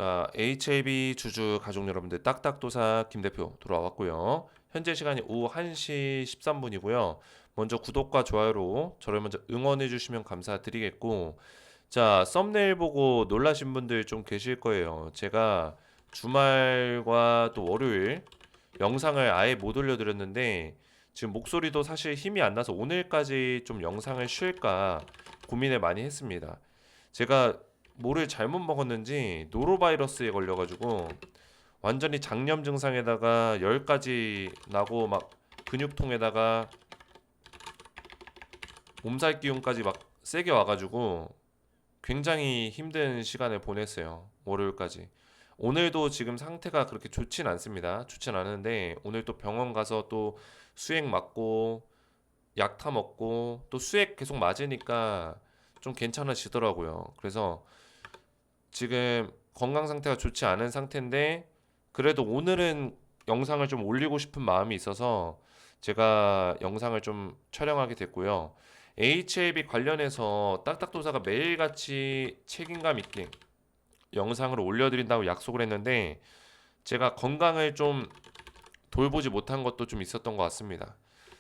자, HAB 주주 가족 여러분들 딱딱도사 김 대표 돌아왔고요. 현재 시간이 오후 1시 13분이고요. 먼저 구독과 좋아요로 저를 먼저 응원해 주시면 감사드리겠고, 자, 썸네일 보고 놀라신 분들 좀 계실 거예요. 제가 주말과 또 월요일 영상을 아예 못 올려드렸는데 지금 목소리도 사실 힘이 안 나서 오늘까지 좀 영상을 쉴까 고민을 많이 했습니다. 제가 뭐를 잘못 먹었는지 노로바이러스에 걸려가지고 완전히 장염 증상에다가 열까지 나고 막 근육통에다가 몸살 기운까지 막 세게 와가지고 굉장히 힘든 시간을 보냈어요. 월요일까지. 오늘도 지금 상태가 그렇게 좋진 않습니다. 좋진 않은데 오늘 또 병원 가서 또 수액 맞고 약타 먹고 또 수액 계속 맞으니까 좀 괜찮아지더라고요. 그래서 지금 건강 상태가 좋지 않은 상태인데 그래도 오늘은 영상을 좀 올리고 싶은 마음이 있어서 제가 영상을 좀 촬영하게 됐고요. HAB 관련해서 딱딱도사가 매일같이 책임감 있게 영상을 올려드린다고 약속을 했는데 제가 건강을 좀 돌보지 못한 것도 좀 있었던 것 같습니다.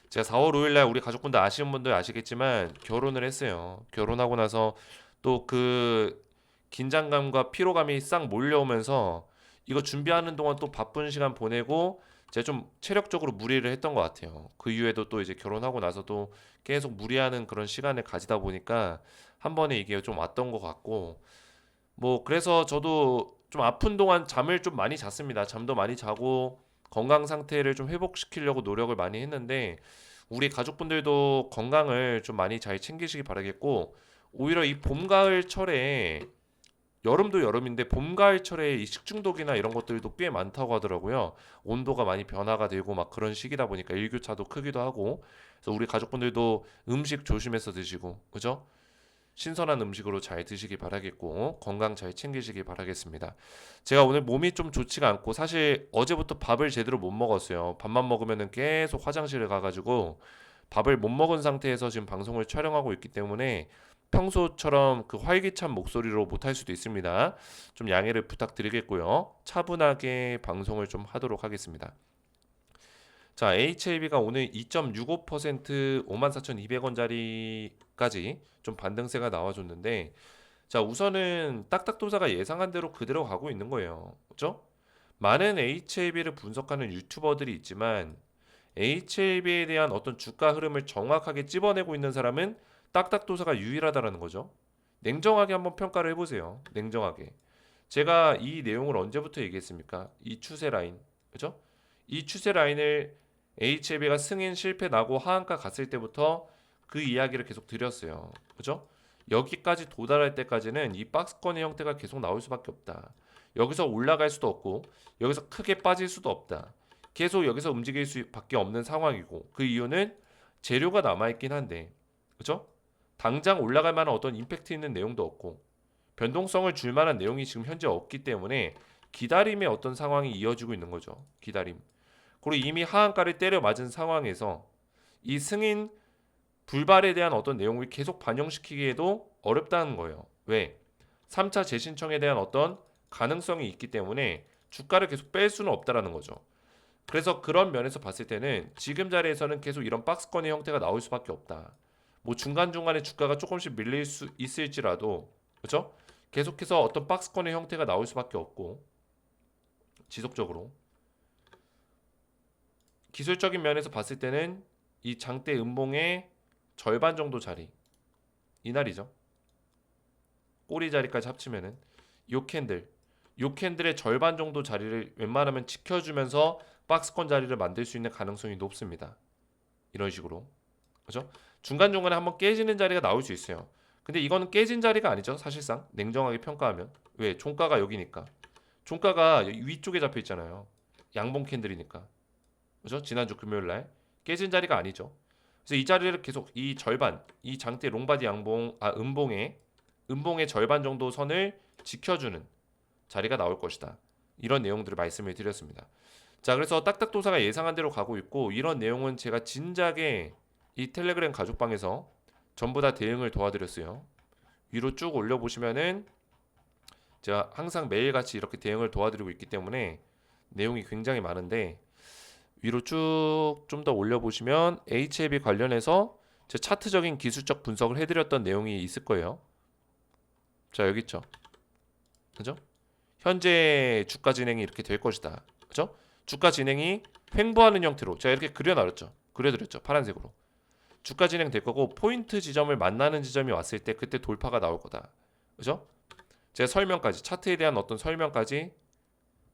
제가 4월 5일 날 우리 가족분들 아시는 분들 아시겠지만 결혼을 했어요. 결혼하고 나서 또 그 긴장감과 피로감이 싹 몰려오면서 이거 준비하는 동안 또 바쁜 시간 보내고 제가 좀 체력적으로 무리를 했던 것 같아요. 그 이후에도 또 이제 결혼하고 나서도 계속 무리하는 그런 시간을 가지다 보니까 한 번에 이게 좀 왔던 것 같고 뭐 그래서 저도 좀 아픈 동안 잠을 좀 많이 잤습니다. 잠도 많이 자고 건강 상태를 좀 회복시키려고 노력을 많이 했는데 우리 가족분들도 건강을 좀 많이 잘 챙기시기 바라겠고 오히려 이 봄 가을 철에 여름도 여름인데 봄 가을철에 이 식중독이나 이런 것들도 꽤 많다고 하더라고요. 온도가 많이 변화가 되고 막 그런 시기다 보니까 일교차도 크기도 하고 그래서 우리 가족분들도 음식 조심해서 드시고 그죠? 신선한 음식으로 잘 드시기 바라겠고 건강 잘 챙기시기 바라겠습니다. 제가 오늘 몸이 좀 좋지가 않고 사실 어제부터 밥을 제대로 못 먹었어요. 밥만 먹으면은 계속 화장실을 가가지고 밥을 못 먹은 상태에서 지금 방송을 촬영하고 있기 때문에 평소처럼 그 활기찬 목소리로 못할 수도 있습니다. 좀 양해를 부탁드리겠고요. 차분하게 방송을 좀 하도록 하겠습니다. 자, HAB가 오늘 2.65% 54,200원짜리까지 좀 반등세가 나와줬는데 자, 우선은 딱딱도사가 예상한 대로 그대로 가고 있는 거예요. 그죠? 많은 HAB를 분석하는 유튜버들이 있지만 HAB에 대한 어떤 주가 흐름을 정확하게 찝어내고 있는 사람은 딱딱도사가 유일하다라는 거죠. 냉정하게 한번 평가를 해보세요. 냉정하게. 제가 이 내용을 언제부터 얘기했습니까? 이 추세 라인. 그죠? 이 추세 라인을 HLB가 승인 실패 나고 하한가 갔을 때부터 그 이야기를 계속 드렸어요. 그죠? 여기까지 도달할 때까지는 이 박스권의 형태가 계속 나올 수밖에 없다. 여기서 올라갈 수도 없고 여기서 크게 빠질 수도 없다. 계속 여기서 움직일 수밖에 없는 상황이고 그 이유는 재료가 남아있긴 한데 그죠? 당장 올라갈 만한 어떤 임팩트 있는 내용도 없고 변동성을 줄 만한 내용이 지금 현재 없기 때문에 기다림의 어떤 상황이 이어지고 있는 거죠. 기다림. 그리고 이미 하한가를 때려 맞은 상황에서 이 승인 불발에 대한 어떤 내용을 계속 반영시키기에도 어렵다는 거예요. 왜? 3차 재신청에 대한 어떤 가능성이 있기 때문에 주가를 계속 뺄 수는 없다라는 거죠. 그래서 그런 면에서 봤을 때는 지금 자리에서는 계속 이런 박스권의 형태가 나올 수밖에 없다. 뭐 중간중간에 주가가 조금씩 밀릴 수 있을지라도 그죠? 계속해서 어떤 박스권의 형태가 나올 수밖에 없고 지속적으로 기술적인 면에서 봤을 때는 이 장대 음봉의 절반 정도 자리 이날이죠. 꼬리 자리까지 합치면은 요 캔들의 절반 정도 자리를 웬만하면 지켜주면서 박스권 자리를 만들 수 있는 가능성이 높습니다. 이런 식으로 그죠? 중간중간에 한번 깨지는 자리가 나올 수 있어요. 근데 이거는 깨진 자리가 아니죠. 사실상 냉정하게 평가하면 왜? 종가가 여기니까 종가가 위쪽에 잡혀 있잖아요. 양봉 캔들이니까 그죠? 지난주 금요일 날 깨진 자리가 아니죠. 그래서 이 자리를 계속 이 절반, 이 장대 롱바디 양봉, 음봉의 절반 정도 선을 지켜주는 자리가 나올 것이다. 이런 내용들을 말씀을 드렸습니다. 자, 그래서 딱딱도사가 예상한 대로 가고 있고 이런 내용은 제가 진작에 이 텔레그램 가족방에서 전부 다 대응을 도와드렸어요. 위로 쭉 올려보시면은 제가 항상 매일같이 이렇게 대응을 도와드리고 있기 때문에 내용이 굉장히 많은데 위로 쭉 좀 더 올려보시면 HLB 관련해서 제 차트적인 기술적 분석을 해드렸던 내용이 있을 거예요. 자, 여기 있죠. 그죠? 현재 주가 진행이 이렇게 될 것이다. 그죠? 주가 진행이 횡보하는 형태로 제가 이렇게 그려놨죠. 그려드렸죠. 파란색으로. 주가 진행될 거고 포인트 지점을 만나는 지점이 왔을 때 그때 돌파가 나올 거다. 그죠? 제 설명까지 차트에 대한 어떤 설명까지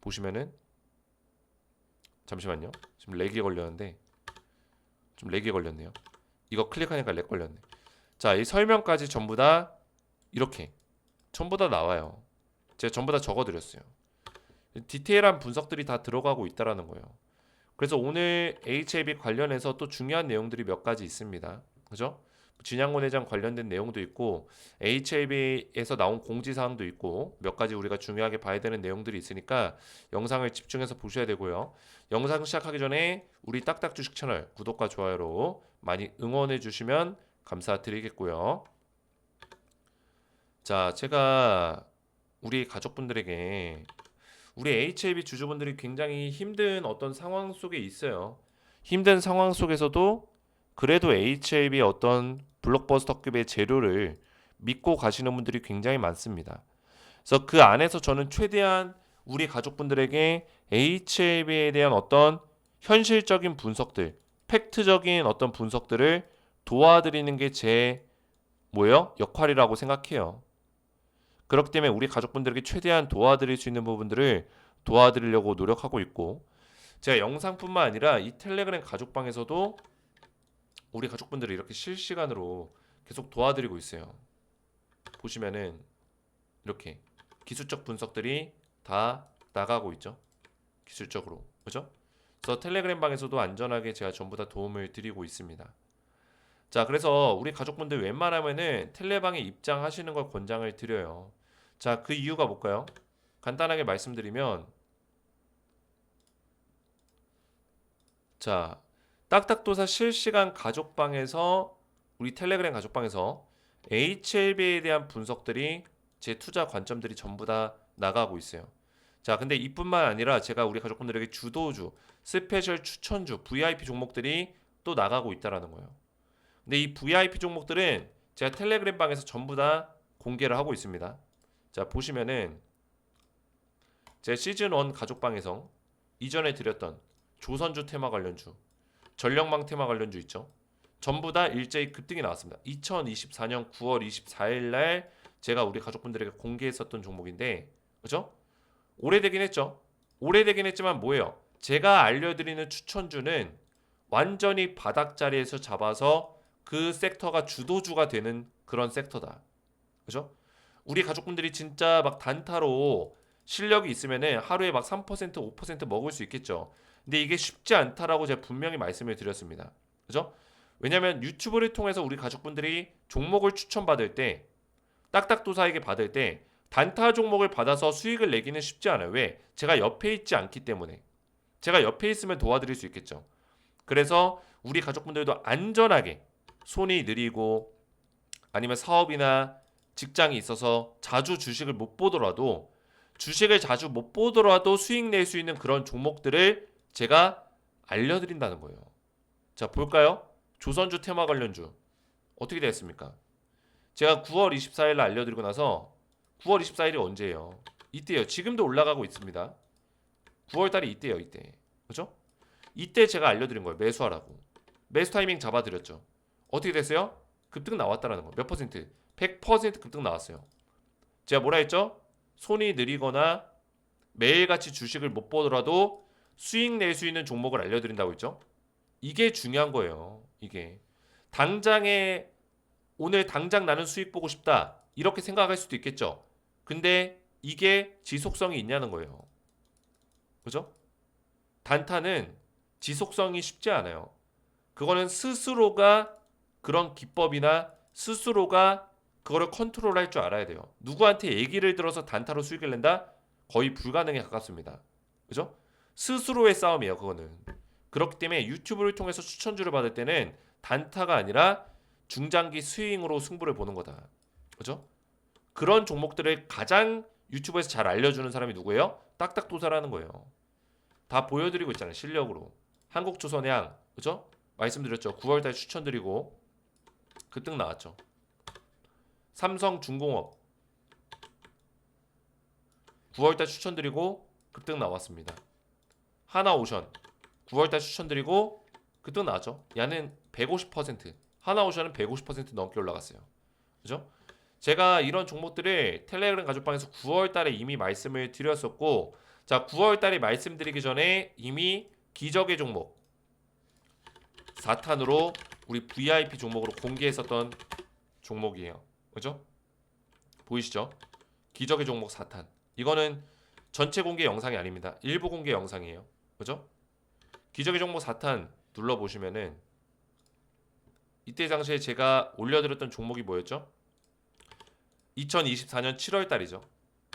보시면은 잠시만요. 지금 렉이 걸렸는데 좀 렉이 걸렸네요. 이거 클릭하니까 렉 걸렸네. 자, 이 설명까지 전부 다 이렇게 전부 다 나와요. 제가 전부 다 적어드렸어요. 디테일한 분석들이 다 들어가고 있다라는 거예요. 그래서 오늘 HLB 관련해서 또 중요한 내용들이 몇 가지 있습니다. 그죠? 진양곤 회장 관련된 내용도 있고 HLB에서 나온 공지사항도 있고 몇 가지 우리가 중요하게 봐야 되는 내용들이 있으니까 영상을 집중해서 보셔야 되고요. 영상 시작하기 전에 우리 딱딱 주식 채널 구독과 좋아요로 많이 응원해 주시면 감사드리겠고요. 자, 제가 우리 가족분들에게 우리 HLB 주주분들이 굉장히 힘든 어떤 상황 속에 있어요. 힘든 상황 속에서도 그래도 HLB의 어떤 블록버스터급의 재료를 믿고 가시는 분들이 굉장히 많습니다. 그래서 그 안에서 저는 최대한 우리 가족분들에게 HLB에 대한 어떤 현실적인 분석들, 팩트적인 어떤 분석들을 도와드리는 게 제 뭐예요? 역할이라고 생각해요. 그렇기 때문에 우리 가족분들에게 최대한 도와드릴 수 있는 부분들을 도와드리려고 노력하고 있고 제가 영상뿐만 아니라 이 텔레그램 가족방에서도 우리 가족분들을 이렇게 실시간으로 계속 도와드리고 있어요. 보시면은 이렇게 기술적 분석들이 다 나가고 있죠. 기술적으로. 그죠? 그래서 텔레그램 방에서도 안전하게 제가 전부 다 도움을 드리고 있습니다. 자, 그래서 우리 가족분들 웬만하면은 텔레방에 입장하시는 걸 권장을 드려요. 자, 그 이유가 뭘까요? 간단하게 말씀드리면 자, 딱딱도사 실시간 가족방에서 우리 텔레그램 가족방에서 HLB에 대한 분석들이 제 투자 관점들이 전부 다 나가고 있어요. 자, 근데 이뿐만 아니라 제가 우리 가족분들에게 주도주, 스페셜 추천주, VIP 종목들이 또 나가고 있다라는 거예요. 근데 이 VIP 종목들은 제가 텔레그램 방에서 전부 다 공개를 하고 있습니다. 자, 보시면은 제 시즌 1 가족방에서 이전에 드렸던 조선주 테마 관련주, 전력망 테마 관련주 있죠. 전부 다 일제히 급등이 나왔습니다. 2024년 9월 24일 날 제가 우리 가족분들에게 공개했었던 종목인데, 그죠? 오래되긴 했죠. 오래되긴 했지만 뭐예요? 제가 알려드리는 추천주는 완전히 바닥자리에서 잡아서 그 섹터가 주도주가 되는 그런 섹터다. 그죠? 우리 가족분들이 진짜 막 단타로 실력이 있으면은 하루에 막 3%, 5% 먹을 수 있겠죠. 근데 이게 쉽지 않다라고 제가 분명히 말씀을 드렸습니다. 그죠? 왜냐면 유튜브를 통해서 우리 가족분들이 종목을 추천받을 때 딱딱도사에게 받을 때 단타 종목을 받아서 수익을 내기는 쉽지 않아요. 왜? 제가 옆에 있지 않기 때문에. 제가 옆에 있으면 도와드릴 수 있겠죠. 그래서 우리 가족분들도 안전하게 손이 느리고 아니면 사업이나 직장이 있어서 자주 주식을 못 보더라도 주식을 자주 못 보더라도 수익 낼 수 있는 그런 종목들을 제가 알려드린다는 거예요. 자, 볼까요? 조선주 테마 관련주 어떻게 되었습니까? 제가 9월 24일 날 알려드리고 나서 9월 24일이 언제예요? 이때요. 지금도 올라가고 있습니다. 9월 달이 이때요. 이때. 그죠? 이때 제가 알려드린 거예요. 매수하라고. 매수 타이밍 잡아드렸죠. 어떻게 됐어요? 급등 나왔다라는 거. 몇 퍼센트? 100% 급등 나왔어요. 제가 뭐라 했죠? 손이 느리거나 매일같이 주식을 못 보더라도 수익 낼 수 있는 종목을 알려드린다고 했죠. 이게 중요한 거예요. 이게 당장에 오늘 당장 나는 수익 보고 싶다 이렇게 생각할 수도 있겠죠. 근데 이게 지속성이 있냐는 거예요. 그죠? 단타는 지속성이 쉽지 않아요. 그거는 스스로가 그런 기법이나 스스로가 그거를 컨트롤할 줄 알아야 돼요. 누구한테 얘기를 들어서 단타로 수익을 낸다? 거의 불가능에 가깝습니다. 그죠? 스스로의 싸움이에요. 그거는. 그렇기 때문에 유튜브를 통해서 추천주를 받을 때는 단타가 아니라 중장기 스윙으로 승부를 보는 거다. 그죠? 그런 종목들을 가장 유튜브에서 잘 알려주는 사람이 누구예요? 딱딱도사라는 거예요. 다 보여드리고 있잖아요. 실력으로. 한국조선해양, 그죠? 말씀드렸죠. 9월달 추천드리고 급등 나왔죠. 삼성중공업 9월달 추천드리고 급등 나왔습니다. 하나오션 9월달 추천드리고 급등 나왔죠. 얘는 150%, 하나오션은 150% 넘게 올라갔어요. 그죠? 제가 이런 종목들을 텔레그램 가족방에서 9월달에 이미 말씀을 드렸었고, 자 9월달에 말씀드리기 전에 이미 기적의 종목 4탄으로 우리 VIP 종목으로 공개했었던 종목이에요. 그죠? 보이시죠? 기적의 종목 4탄. 이거는 전체 공개 영상이 아닙니다. 일부 공개 영상이에요. 그죠? 기적의 종목 4탄 눌러보시면은 이때 당시에 제가 올려드렸던 종목이 뭐였죠? 2024년 7월 달이죠.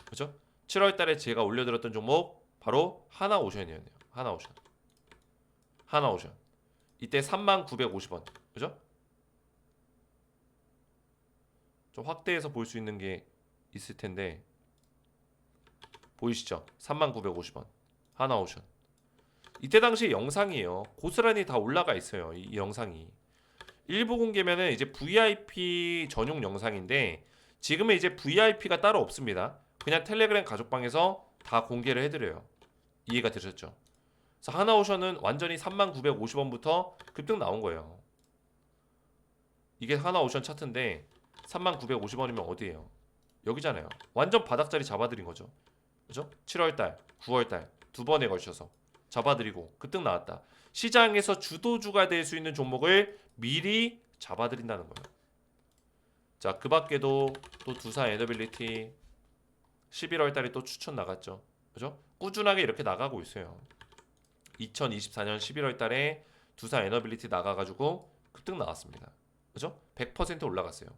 그죠? 7월 달에 제가 올려드렸던 종목 바로 하나오션이었네요. 하나오션. 하나오션. 이때 3950원. 그죠? 좀 확대해서 볼 수 있는 게 있을 텐데 보이시죠? 3950원. 하나오션. 이때 당시 영상이에요. 고스란히 다 올라가 있어요. 이 영상이. 일부 공개면은 이제 VIP 전용 영상인데 지금은 이제 VIP가 따로 없습니다. 그냥 텔레그램 가족방에서 다 공개를 해드려요. 이해가 되셨죠? 그래서 하나오션은 완전히 3950원부터 급등 나온 거예요. 이게 하나오션 차트인데 3950원이면 어디예요? 여기잖아요. 완전 바닥자리 잡아드린 거죠. 그죠? 7월달, 9월달 두 번에 걸쳐서 잡아드리고 급등 나왔다. 시장에서 주도주가 될 수 있는 종목을 미리 잡아드린다는 거예요. 자, 그 밖에도 또 두산 에너빌리티 11월 달에 또 추천 나갔죠. 그죠? 꾸준하게 이렇게 나가고 있어요. 2024년 11월 달에 두산 에너빌리티 나가가지고 급등 나왔습니다. 그죠? 100% 올라갔어요.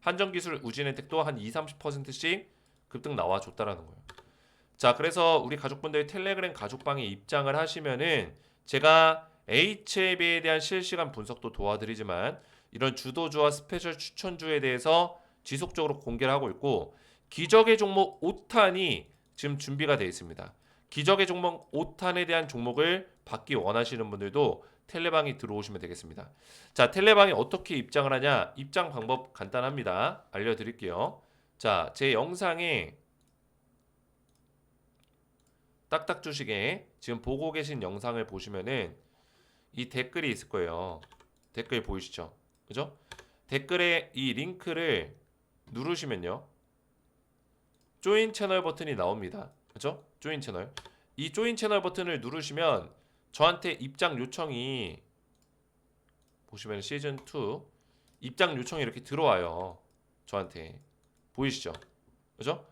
한정기술 우진혜택도 한 20-30%씩 급등 나와줬다라는 거예요. 자, 그래서 우리 가족분들 텔레그램 가족방에 입장을 하시면은 제가 HLB에 대한 실시간 분석도 도와드리지만 이런 주도주와 스페셜 추천주에 대해서 지속적으로 공개를 하고 있고 기적의 종목 5탄이 지금 준비가 되어 있습니다. 기적의 종목 5탄에 대한 종목을 받기 원하시는 분들도 텔레방에 들어오시면 되겠습니다. 자, 텔레방에 어떻게 입장을 하냐? 입장 방법 간단합니다. 알려드릴게요. 자, 제 영상에 딱딱 주식에 지금 보고 계신 영상을 보시면은 이 댓글이 있을 거예요. 댓글 보이시죠? 그죠? 댓글에 이 링크를 누르시면요. 조인 채널 버튼이 나옵니다. 그죠? 조인 채널. 이 조인 채널 버튼을 누르시면 저한테 입장 요청이 보시면 시즌 2 입장 요청이 이렇게 들어와요. 저한테. 보이시죠? 그죠?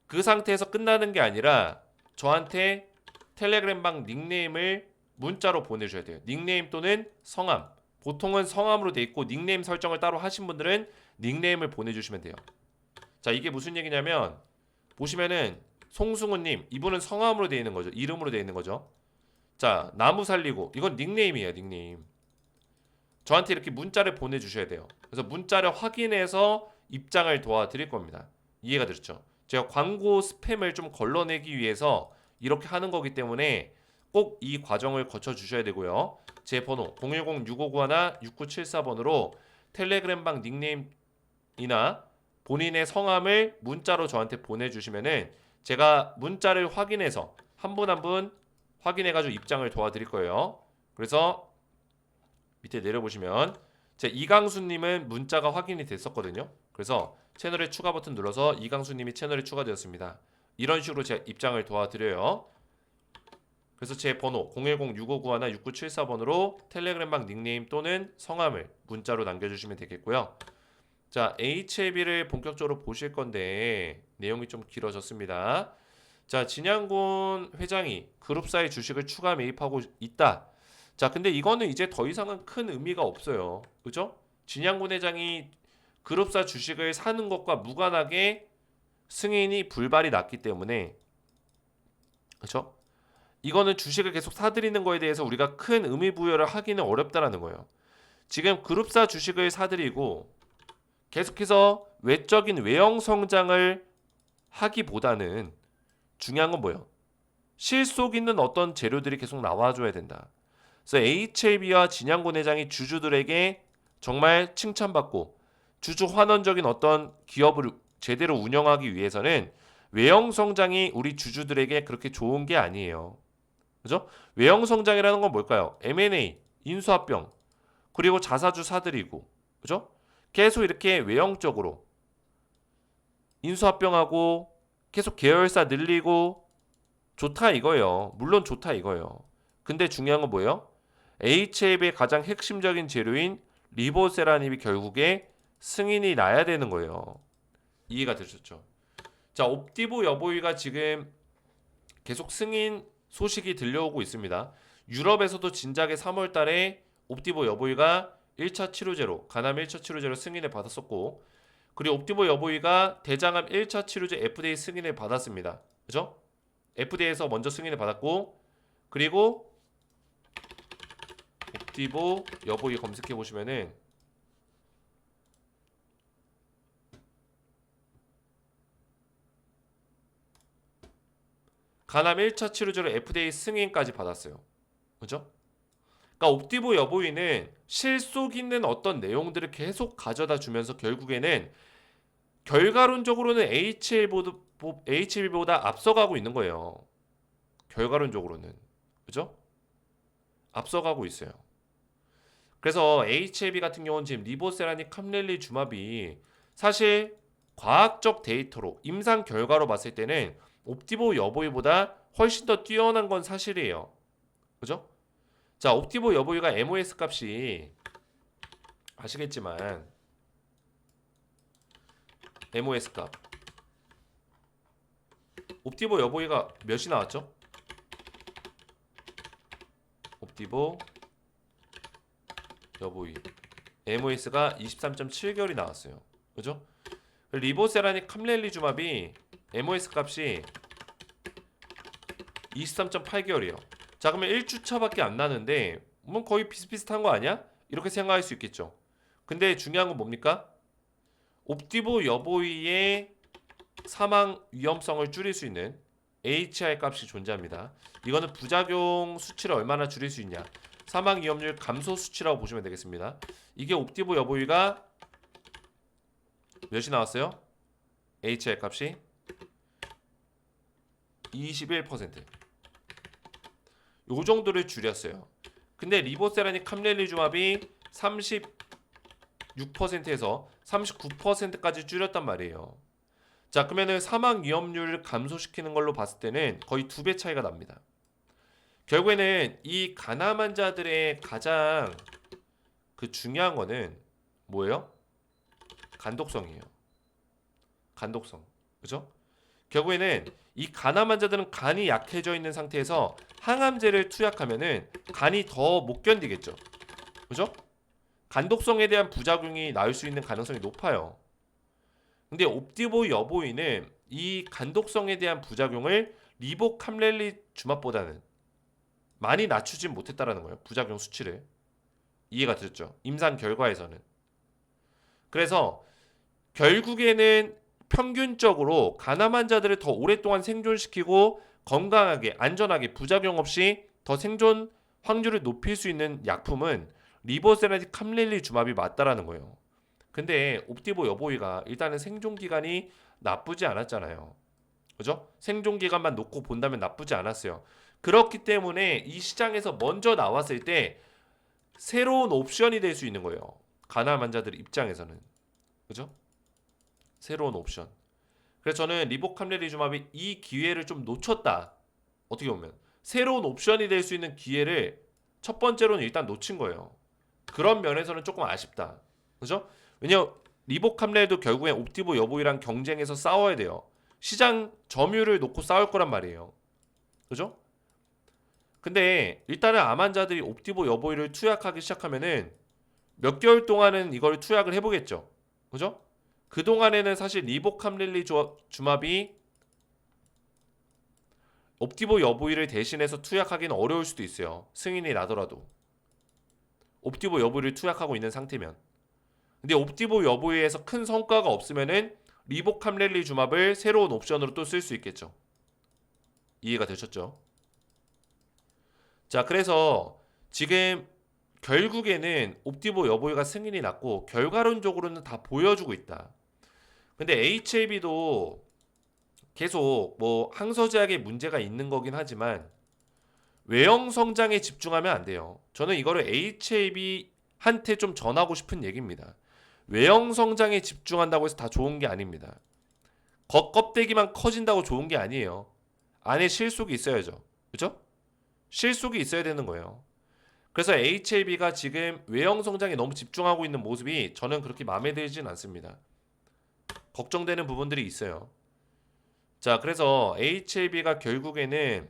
그 상태에서 끝나는 게 아니라 저한테 텔레그램방 닉네임을 문자로 보내줘야 돼요. 닉네임 또는 성함. 보통은 성함으로 돼 있고 닉네임 설정을 따로 하신 분들은 닉네임을 보내주시면 돼요. 자, 이게 무슨 얘기냐면 보시면은 송승우님 이분은 성함으로 돼 있는 거죠. 이름으로 돼 있는 거죠. 자, 나무 살리고 이건 닉네임이에요. 닉네임. 저한테 이렇게 문자를 보내주셔야 돼요. 그래서 문자를 확인해서 입장을 도와드릴 겁니다. 이해가 되셨죠? 제가 광고 스팸을 좀 걸러내기 위해서 이렇게 하는 거기 때문에 꼭 이 과정을 거쳐 주셔야 되고요. 제 번호 010-6591-6974번으로 텔레그램방 닉네임이나 본인의 성함을 문자로 저한테 보내주시면은 제가 문자를 확인해서 한 분 한 분 확인해가지고 입장을 도와드릴 거예요. 그래서 밑에 내려보시면 제 이강수님은 문자가 확인이 됐었거든요. 그래서 채널에 추가 버튼 눌러서 이강수님이 채널에 추가되었습니다. 이런 식으로 제가 입장을 도와드려요. 그래서 제 번호 010-6591-6974번으로 텔레그램방 닉네임 또는 성함을 문자로 남겨주시면 되겠고요. 자, HLB를 본격적으로 보실 건데 내용이 좀 길어졌습니다. 자, 진양곤 회장이 그룹사의 주식을 추가 매입하고 있다. 자, 근데 이거는 이제 더 이상은 큰 의미가 없어요. 그죠? 진양곤 회장이 그룹사 주식을 사는 것과 무관하게 승인이 불발이 났기 때문에 그렇죠? 이거는 주식을 계속 사들이는 거에 대해서 우리가 큰 의미 부여를 하기는 어렵다라는 거예요. 지금 그룹사 주식을 사들이고 계속해서 외적인 외형 성장을 하기보다는 중요한 건 뭐예요? 실속 있는 어떤 재료들이 계속 나와줘야 된다. 그래서 HLB와 진양곤 회장이 주주들에게 정말 칭찬받고 주주 환원적인 어떤 기업을 제대로 운영하기 위해서는 외형 성장이 우리 주주들에게 그렇게 좋은 게 아니에요. 그죠? 외형 성장이라는 건 뭘까요? M&A, 인수합병, 그리고 자사주 사들이고, 그죠? 계속 이렇게 외형적으로 인수합병하고 계속 계열사 늘리고 좋다 이거예요. 물론 좋다 이거예요. 근데 중요한 건 뭐예요? HAB의 가장 핵심적인 재료인 리보세라닙이 결국에 승인이 나야 되는 거예요. 이해가 되셨죠? 자, 옵티보 여보이가 지금 계속 승인 소식이 들려오고 있습니다. 유럽에서도 진작에 3월 달에 옵티보 여보이가 1차 치료제로 간암 1차 치료제로 승인을 받았었고, 그리고 옵티보 여보이가 대장암 1차 치료제 FDA 승인을 받았습니다. 그죠? FDA에서 먼저 승인을 받았고, 그리고 옵티보 여보이 검색해 보시면은 간암 1차 치료제로 FDA 승인까지 받았어요. 그죠? 그러니까 옵티보 여보이는 실속 있는 어떤 내용들을 계속 가져다 주면서 결국에는 결과론적으로는 HLB보다 앞서가고 있는 거예요. 결과론적으로는. 그죠? 앞서가고 있어요. 그래서 HLB 같은 경우는 지금 리보세라닉 캄렐리주마비 사실 과학적 데이터로 임상 결과로 봤을 때는 옵티보 여보이보다 훨씬 더 뛰어난 건 사실이에요. 그죠? 자, 옵티보 여보이가 MOS 값이 아시겠지만 MOS 값 옵티보 여보이가 몇이 나왔죠? 옵티보 여보이 MOS가 23.7개월이 나왔어요. 그죠? 리보세라닉 캄렐리주마비 MOS 값이 23.8개월이에요. 자, 그러면 1주차밖에 안 나는데 뭐 거의 비슷비슷한 거 아니야? 이렇게 생각할 수 있겠죠. 근데 중요한 건 뭡니까? 옵티보 여보이의 사망 위험성을 줄일 수 있는 HI 값이 존재합니다. 이거는 부작용 수치를 얼마나 줄일 수 있냐, 사망 위험률 감소 수치라고 보시면 되겠습니다. 이게 옵티보 여보이가 몇이 나왔어요? HI 값이 21%. 요 정도를 줄였어요. 근데 리보세라닉 캄렐리주마비 36%에서 39%까지 줄였단 말이에요. 자, 그러면은 사망 위험률을 감소시키는 걸로 봤을 때는 거의 2배 차이가 납니다. 결국에는 이 간암 환자들의 가장 그 중요한 거는 뭐예요? 간독성이에요. 간독성. 그죠? 결국에는 이 간암 환자들은 간이 약해져 있는 상태에서 항암제를 투약하면은 간이 더 못 견디겠죠. 그죠? 간독성에 대한 부작용이 나올 수 있는 가능성이 높아요. 근데 옵티보 여보이는 이 간독성에 대한 부작용을 리보캄렐리주마보다는 많이 낮추진 못했다라는 거예요. 부작용 수치를. 이해가 되셨죠? 임상 결과에서는. 그래서 결국에는 평균적으로 간암 환자들을 더 오랫동안 생존시키고 건강하게 안전하게 부작용 없이 더 생존 확률을 높일 수 있는 약품은 리보세라닉 캄렐리주마비 맞다라는 거예요. 근데 옵티보 여보이가 일단은 생존 기간이 나쁘지 않았잖아요. 그죠? 생존 기간만 놓고 본다면 나쁘지 않았어요. 그렇기 때문에 이 시장에서 먼저 나왔을 때 새로운 옵션이 될 수 있는 거예요. 간암 환자들 입장에서는. 그죠? 새로운 옵션. 그래서 저는 리보캄렐리주마비 이 기회를 좀 놓쳤다. 어떻게 보면 새로운 옵션이 될 수 있는 기회를 첫 번째로는 일단 놓친 거예요. 그런 면에서는 조금 아쉽다. 그죠? 왜냐면 리보캄렐도 결국엔 옵티보 여보이랑 경쟁해서 싸워야 돼요. 시장 점유율을 놓고 싸울 거란 말이에요. 그죠? 근데 일단은 암 환자들이 옵티보 여보이를 투약하기 시작하면은 몇 개월 동안은 이걸 투약을 해보겠죠. 그죠? 그동안에는 사실 리보캄렐리주마비 옵티보 여보이를 대신해서 투약하기는 어려울 수도 있어요. 승인이 나더라도. 옵티보 여보이를 투약하고 있는 상태면. 근데 옵티보 여보이에서 큰 성과가 없으면은 리보캄렐리 주맙을 새로운 옵션으로 또 쓸 수 있겠죠. 이해가 되셨죠? 자, 그래서 지금 결국에는 옵티보 여보이가 승인이 났고 결과론적으로는 다 보여주고 있다. 근데 HLB도 계속 뭐 항서제약에 문제가 있는 거긴 하지만 외형 성장에 집중하면 안 돼요. 저는 이거를 HLB한테 좀 전하고 싶은 얘기입니다. 외형 성장에 집중한다고 해서 다 좋은 게 아닙니다. 겉껍데기만 커진다고 좋은 게 아니에요. 안에 실속이 있어야죠. 그죠? 실속이 있어야 되는 거예요. 그래서 HLB가 지금 외형 성장에 너무 집중하고 있는 모습이 저는 그렇게 마음에 들진 않습니다. 걱정되는 부분들이 있어요. 자, 그래서 HLB가 결국에는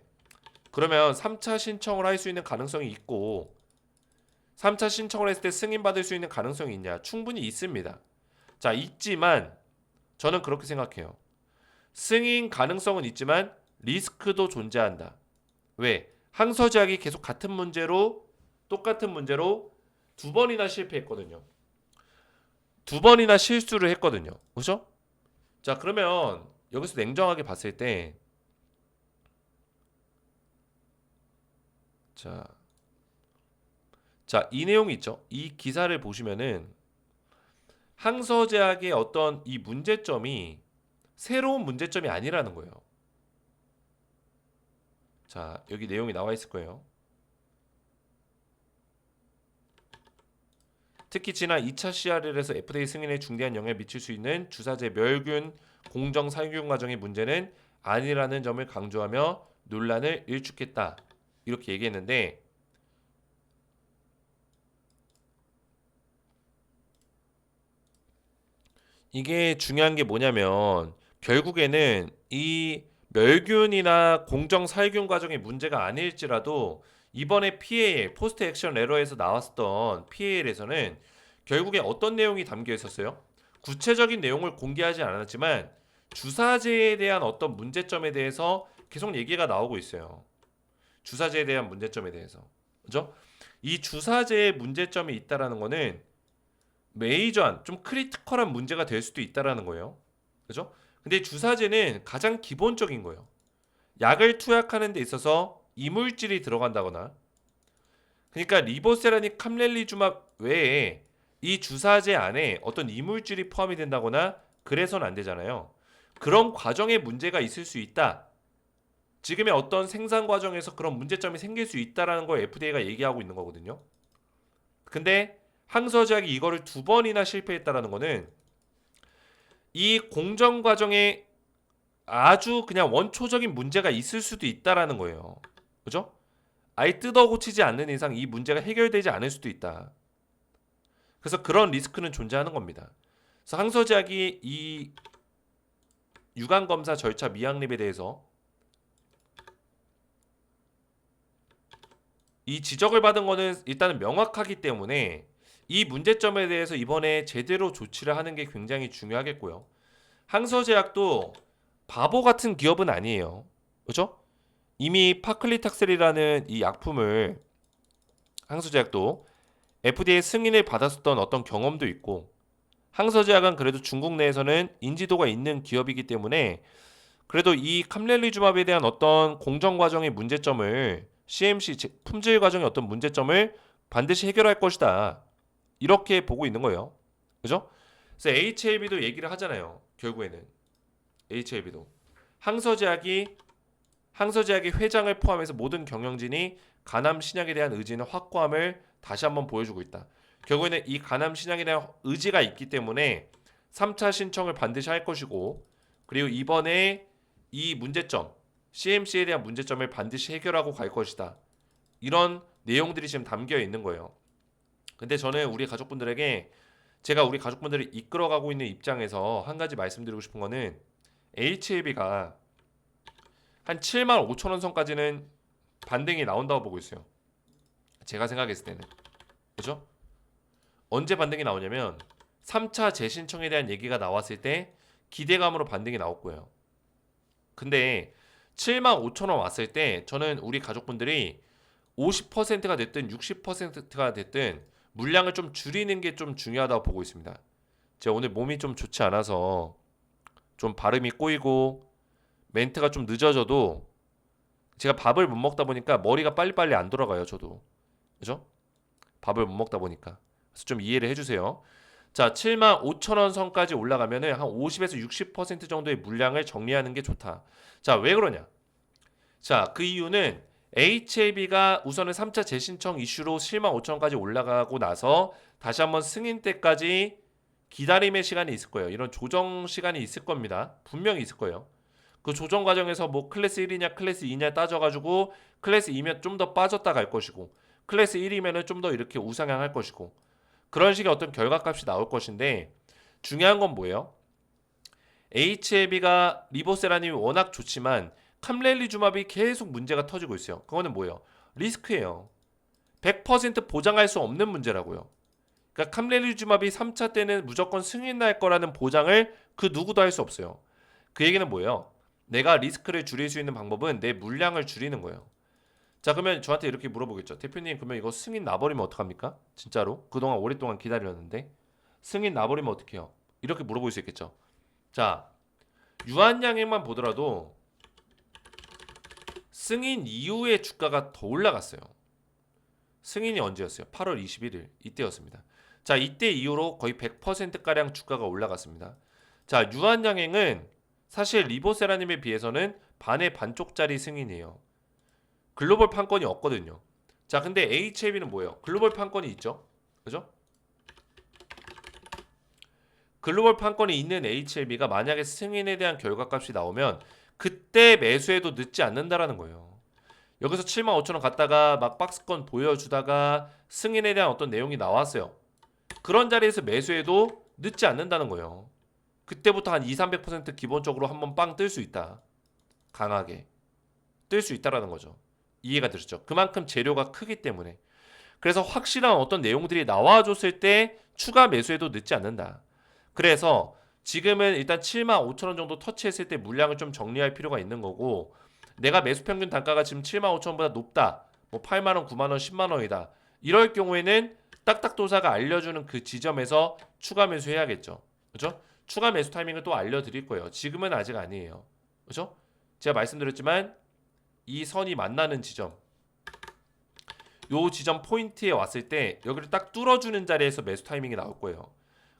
그러면 3차 신청을 할 수 있는 가능성이 있고 3차 신청을 했을 때 승인받을 수 있는 가능성이 있냐? 충분히 있습니다. 자, 있지만 저는 그렇게 생각해요. 승인 가능성은 있지만 리스크도 존재한다. 왜? 항서제약이 계속 똑같은 문제로 두 번이나 실패했거든요. 두 번이나 실수를 했거든요. 그죠? 자, 그러면 여기서 냉정하게 봤을 때 자, 이 내용이 있죠. 이 기사를 보시면은 항서제약의 어떤 이 문제점이 새로운 문제점이 아니라는 거예요. 자, 여기 내용이 나와 있을 거예요. 특히 지난 2차 CRL에서 FDA 승인에 중대한 영향을 미칠 수 있는 주사제 멸균 공정 살균 과정의 문제는 아니라는 점을 강조하며 논란을 일축했다. 이렇게 얘기했는데 이게 중요한 게 뭐냐면 결국에는 이 멸균이나 공정 살균 과정의 문제가 아닐지라도 이번에 PAL 포스트 액션 에러에서 나왔던 PAL에서는 결국에 어떤 내용이 담겨 있었어요? 구체적인 내용을 공개하지 않았지만 주사제에 대한 어떤 문제점에 대해서 계속 얘기가 나오고 있어요. 주사제에 대한 문제점에 대해서. 그죠? 이 주사제에 문제점이 있다라는 거는 메이저한 좀 크리티컬한 문제가 될 수도 있다라는 거예요. 그죠? 근데 주사제는 가장 기본적인 거예요. 약을 투약하는 데 있어서 이물질이 들어간다거나 그러니까 리보세라닌 캄렐리주맙 외에 이 주사제 안에 어떤 이물질이 포함이 된다거나 그래서는 안 되잖아요. 그런 과정에 문제가 있을 수 있다. 지금의 어떤 생산 과정에서 그런 문제점이 생길 수 있다라는 걸 FDA가 얘기하고 있는 거거든요. 근데 항서제약이 이거를 두 번이나 실패했다라는 거는 이 공정 과정에 아주 그냥 원초적인 문제가 있을 수도 있다라는 거예요. 그죠? 아예 뜯어 고치지 않는 이상 이 문제가 해결되지 않을 수도 있다. 그래서 그런 리스크는 존재하는 겁니다. 그래서 항서제약이 이 유관 검사 절차 미약립에 대해서 이 지적을 받은 거는 일단은 명확하기 때문에 이 문제점에 대해서 이번에 제대로 조치를 하는 게 굉장히 중요하겠고요. 항서제약도 바보 같은 기업은 아니에요. 그죠? 이미 파클리탁셀이라는 이 약품을 항서제약도 FDA 승인을 받았었던 어떤 경험도 있고 항서제약은 그래도 중국 내에서는 인지도가 있는 기업이기 때문에 그래도 이 캄렐리주맙에 대한 어떤 공정 과정의 문제점을 CMC 품질 과정의 어떤 문제점을 반드시 해결할 것이다. 이렇게 보고 있는 거예요. 그죠? 그래서 HLB도 얘기를 하잖아요. 결국에는 HLB도 항서제약의 회장을 포함해서 모든 경영진이 간암 신약에 대한 의지는 확고함을 다시 한번 보여주고 있다. 결국에는 이 간암 신약에 대한 의지가 있기 때문에 3차 신청을 반드시 할 것이고 그리고 이번에 이 문제점 CMC에 대한 문제점을 반드시 해결하고 갈 것이다. 이런 내용들이 지금 담겨 있는 거예요. 근데 저는 우리 가족분들에게 제가 우리 가족분들을 이끌어가고 있는 입장에서 한 가지 말씀드리고 싶은 거는 HLB가 한 7만 5천 원 선까지는 반등이 나온다고 보고 있어요. 제가 생각했을 때는. 그죠? 언제 반등이 나오냐면 3차 재신청에 대한 얘기가 나왔을 때 기대감으로 반등이 나올 거예요. 근데 7만 5천 원 왔을 때 저는 우리 가족분들이 50%가 됐든 60%가 됐든 물량을 좀 줄이는 게 좀 중요하다고 보고 있습니다. 제가 오늘 몸이 좀 좋지 않아서 좀 발음이 꼬이고 멘트가 좀 늦어져도 제가 밥을 못 먹다 보니까 머리가 빨리빨리 안 돌아가요, 저도. 그죠? 밥을 못 먹다 보니까. 그래서 좀 이해를 해주세요. 자, 75,000원 선까지 올라가면은 한 50에서 60% 정도의 물량을 정리하는 게 좋다. 자, 왜 그러냐? 자, 그 이유는 HLB가 우선은 3차 재신청 이슈로 75,000원까지 올라가고 나서 다시 한번 승인 때까지 기다림의 시간이 있을 거예요. 이런 조정 시간이 있을 겁니다. 분명히 있을 거예요. 그 조정 과정에서 뭐 클래스 1이냐 클래스 2냐 따져가지고 클래스 2면 좀 더 빠졌다 갈 것이고 클래스 1이면은 좀 더 이렇게 우상향할 것이고 그런 식의 어떤 결과값이 나올 것인데 중요한 건 뭐예요? HLB가 리보세라님이 워낙 좋지만 캄렐리주마비 계속 문제가 터지고 있어요. 그거는 뭐예요? 리스크예요. 100% 보장할 수 없는 문제라고요. 그러니까 캄렐리주마비 3차 때는 무조건 승인 날 거라는 보장을 그 누구도 할 수 없어요. 그 얘기는 뭐예요? 내가 리스크를 줄일 수 있는 방법은 내 물량을 줄이는 거예요. 자, 그러면 저한테 이렇게 물어보겠죠. 대표님, 그러면 이거 승인 나버리면 어떡합니까? 진짜로? 그동안 오랫동안 기다렸는데 승인 나버리면 어떡해요? 이렇게 물어볼 수 있겠죠. 자, 유한양액만 보더라도 승인 이후에 주가가 더 올라갔어요. 승인이 언제였어요? 8월 21일 이때였습니다. 자, 이때 이후로 거의 100%가량 주가가 올라갔습니다. 자, 유한양행은 사실 리보세라님에 비해서는 반의 반쪽짜리 승인이에요. 글로벌 판권이 없거든요. 자, 근데 HLB는 뭐예요? 글로벌 판권이 있죠. 그죠? 글로벌 판권이 있는 HLB가 만약에 승인에 대한 결과값이 나오면 그때 매수해도 늦지 않는다라는 거예요. 여기서 75,000원 갔다가 막 박스권 보여주다가 승인에 대한 어떤 내용이 나왔어요. 그런 자리에서 매수해도 늦지 않는다는 거예요. 그때부터 한 2-300% 기본적으로 한번 빵 뜰 수 있다. 강하게 뜰 수 있다라는 거죠. 이해가 되셨죠? 그만큼 재료가 크기 때문에. 그래서 확실한 어떤 내용들이 나와줬을 때 추가 매수해도 늦지 않는다. 그래서 지금은 일단 75,000원 정도 터치했을 때 물량을 좀 정리할 필요가 있는 거고 내가 매수 평균 단가가 지금 75,000원보다 높다. 뭐 8만원, 9만원, 10만원이다. 이럴 경우에는 딱딱도사가 알려주는 그 지점에서 추가 매수해야겠죠. 그죠? 추가 매수 타이밍을 또 알려드릴 거예요. 지금은 아직 아니에요. 그죠? 제가 말씀드렸지만 이 선이 만나는 지점 요 지점 포인트에 왔을 때 여기를 딱 뚫어주는 자리에서 매수 타이밍이 나올 거예요.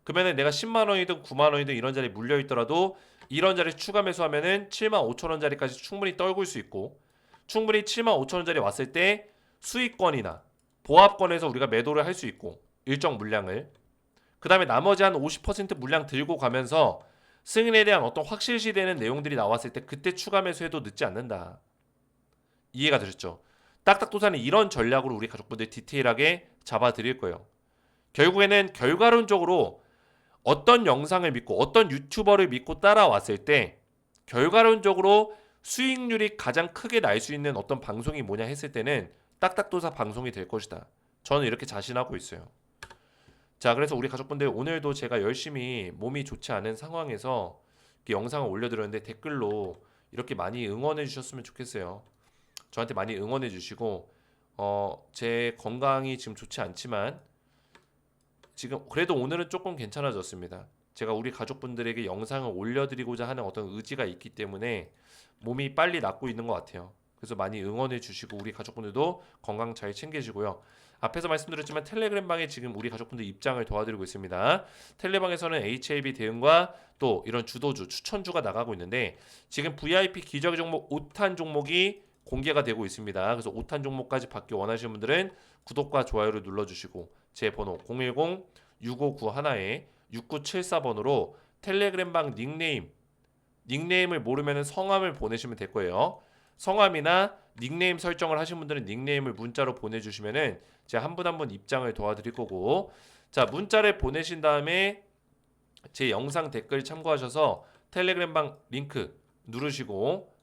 그러면은 내가 10만원이든 9만원이든 이런 자리에 물려있더라도 이런 자리에 추가 매수하면은 75,000원짜리까지 충분히 떨굴 수 있고 충분히 75,000원짜리 왔을 때 수익권이나 보합권에서 우리가 매도를 할 수 있고 일정 물량을 그 다음에 나머지 한 50% 물량 들고 가면서 승인에 대한 어떤 확실시되는 내용들이 나왔을 때 그때 추가 매수해도 늦지 않는다. 이해가 되셨죠? 딱딱도사는 이런 전략으로 우리 가족분들 디테일하게 잡아드릴 거예요. 결국에는 결과론적으로 어떤 영상을 믿고 어떤 유튜버를 믿고 따라왔을 때 결과론적으로 수익률이 가장 크게 날 수 있는 어떤 방송이 뭐냐 했을 때는 딱딱도사 방송이 될 것이다. 저는 이렇게 자신하고 있어요. 자, 그래서 우리 가족분들 오늘도 제가 열심히 몸이 좋지 않은 상황에서 이렇게 영상을 올려드렸는데 댓글로 이렇게 많이 응원해 주셨으면 좋겠어요. 저한테 많이 응원해 주시고 제 건강이 지금 좋지 않지만 지금 그래도 오늘은 조금 괜찮아졌습니다. 제가 우리 가족분들에게 영상을 올려드리고자 하는 어떤 의지가 있기 때문에 몸이 빨리 낫고 있는 것 같아요. 그래서 많이 응원해 주시고 우리 가족분들도 건강 잘 챙기시고요. 앞에서 말씀드렸지만 텔레그램 방에 지금 우리 가족분들 입장을 도와드리고 있습니다. 텔레방에서는 HLB 대응과 또 이런 주도주, 추천주가 나가고 있는데 지금 VIP 기저귀 종목 5탄 종목이 공개가 되고 있습니다. 그래서 5탄 종목까지 받기 원하시는 분들은 구독과 좋아요를 눌러주시고 제 번호 010-6591-6974번으로 텔레그램방 닉네임을 모르면 성함을 보내시면 될 거예요. 성함이나 닉네임 설정을 하신 분들은 닉네임을 문자로 보내주시면은 제가 한 분 한 분 입장을 도와드릴 거고 자 문자를 보내신 다음에 제 영상 댓글 참고하셔서 텔레그램방 링크 누르시고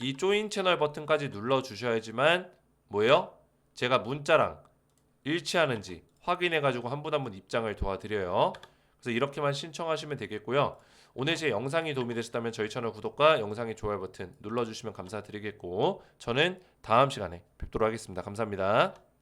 이 조인 채널 버튼까지 눌러주셔야지만 뭐예요? 제가 문자랑 일치하는지 확인해가지고 한 분 한 분 입장을 도와드려요. 그래서 이렇게만 신청하시면 되겠고요. 오늘 제 영상이 도움이 되셨다면 저희 채널 구독과 영상의 좋아요 버튼 눌러주시면 감사드리겠고 저는 다음 시간에 뵙도록 하겠습니다. 감사합니다.